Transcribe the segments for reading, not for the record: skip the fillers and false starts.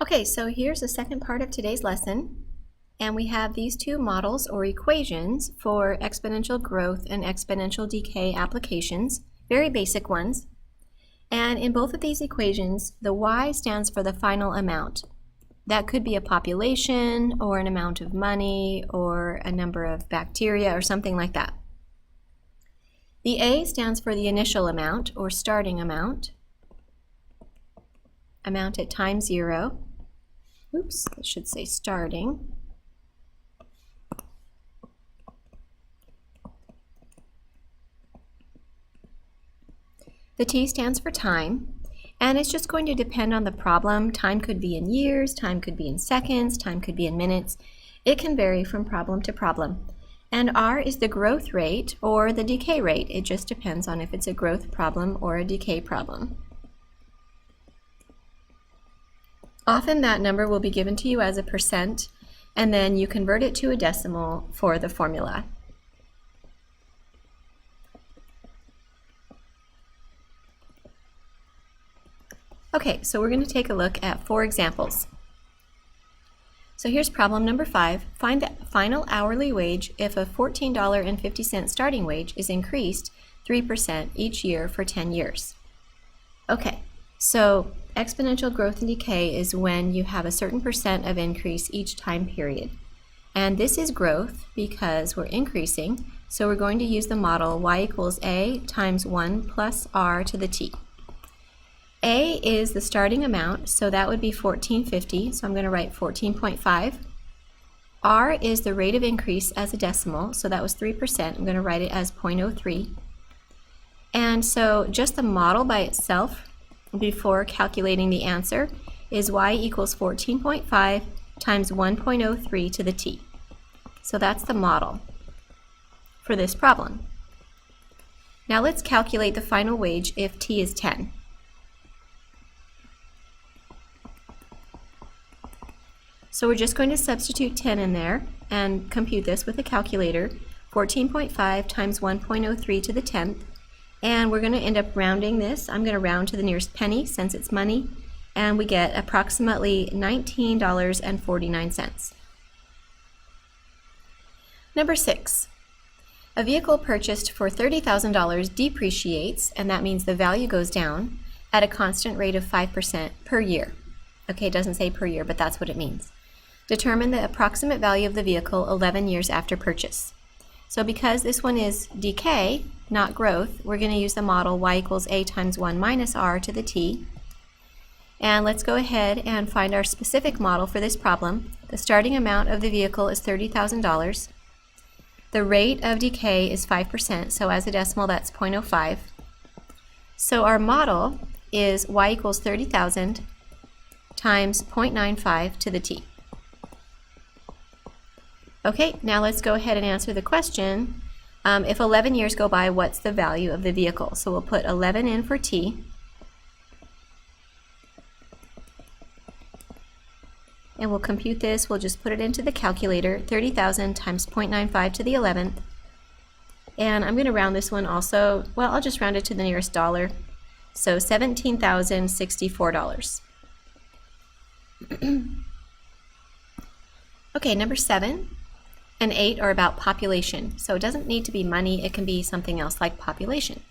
Okay, so here's the second part of today's lesson, and we have these two models or equations for exponential growth and exponential decay applications, very basic ones. And in both of these equations, the y stands for the final amount. That could be a population or an amount of money or a number of bacteria or something like that. The a stands for the initial amount or starting amount at time 0. Oops, it should say starting. The t stands for time, and it's just going to depend on the problem. Time could be in years, time could be in seconds, time could be in minutes. It can vary from problem to problem. And r is the growth rate or the decay rate. It just depends on if it's a growth problem or a decay problem. Often that number will be given to you as a percent, and then you convert it to a decimal for the formula. Okay, so we're going to take a look at 4 examples. So here's problem number 5. Find the final hourly wage if a $14.50 starting wage is increased 3% each year for 10 years. Okay, so exponential growth and decay is when you have a certain percent of increase each time period. And this is growth because we're increasing, so we're going to use the model y equals a times 1 plus r to the t. A is the starting amount, so that would be $14.50, so I'm going to write 14.5. R is the rate of increase as a decimal, so that was 3%. I'm going to write it as 0.03. And so just the model by itself before calculating the answer is y equals 14.5 times 1.03 to the t. So that's the model for this problem. Now let's calculate the final wage if t is 10. So we're just going to substitute 10 in there and compute this with a calculator. 14.5 times 1.03 to the 10th. And we're going to end up rounding this. I'm going to round to the nearest penny since it's money. And we get approximately $19.49. Number 6. A vehicle purchased for $30,000 depreciates, and that means the value goes down, at a constant rate of 5% per year. Okay, it doesn't say per year, but that's what it means. Determine the approximate value of the vehicle 11 years after purchase. So because this one is decay, not growth, we're going to use the model y equals a times 1 minus r to the t. And let's go ahead and find our specific model for this problem. The starting amount of the vehicle is $30,000. The rate of decay is 5%, so as a decimal that's 0.05. So our model is y equals 30,000 times 0.95 to the t. Okay, now let's go ahead and answer the question. If 11 years go by, what's the value of the vehicle? So we'll put 11 in for t. And we'll compute this. We'll just put it into the calculator. 30,000 times 0.95 to the 11th. And I'm going to round this one also. Well, I'll just round it to the nearest dollar. So $17,064. Okay, number 7. And 8 are about population. So it doesn't need to be money, it can be something else like population.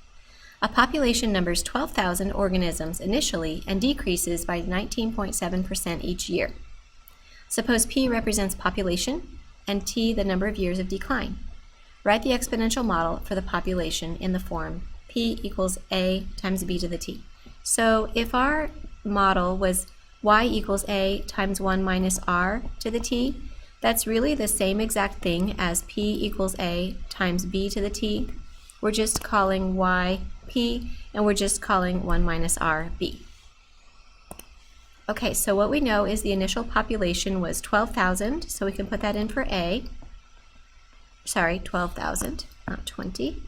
A population numbers 12,000 organisms initially and decreases by 19.7% each year. Suppose P represents population and T the number of years of decline. Write the exponential model for the population in the form P equals A times B to the T. So if our model was y equals A times 1 minus R to the T, that's really the same exact thing as P equals A times B to the T. We're just calling y P, and we're just calling 1 minus R B. Okay, so what we know is the initial population was 12,000, so we can put that in for A. Sorry, 12,000, not 20.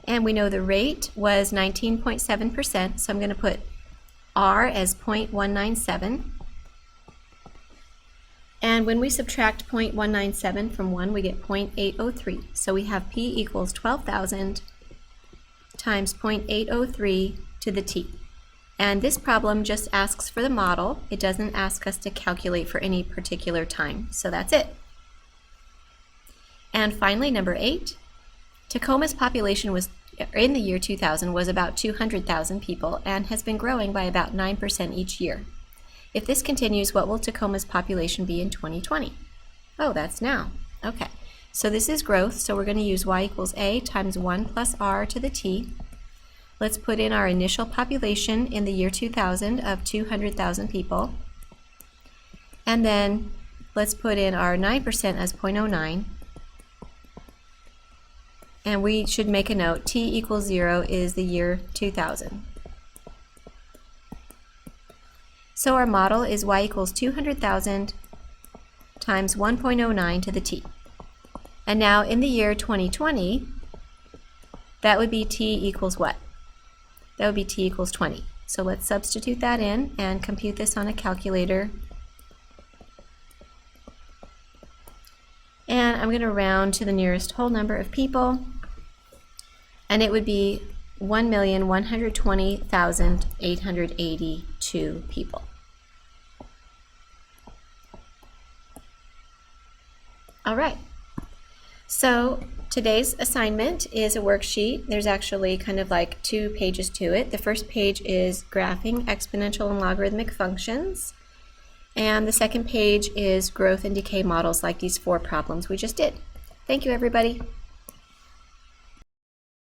And we know the rate was 19.7%, so I'm going to put R as 0.197. And when we subtract 0.197 from 1, we get 0.803. So we have P equals 12,000 times 0.803 to the t. And this problem just asks for the model. It doesn't ask us to calculate for any particular time. So that's it. And finally, number 8, Tacoma's population was in the year 2000 was about 200,000 people and has been growing by about 9% each year. If this continues, what will Tacoma's population be in 2020? Oh, that's now. Okay, so this is growth, so we're going to use y equals a times 1 plus r to the t. Let's put in our initial population in the year 2000 of 200,000 people. And then let's put in our 9% as 0.09. And we should make a note, t equals 0 is the year 2000. So our model is y equals 200,000 times 1.09 to the t. And now in the year 2020, that would be t equals what? That would be t equals 20. So let's substitute that in and compute this on a calculator. And I'm going to round to the nearest whole number of people. And it would be 1,120,882 people. All right. So today's assignment is a worksheet. There's actually kind of like 2 pages to it. The first page is graphing exponential and logarithmic functions. And the second page is growth and decay models like these 4 problems we just did. Thank you, everybody.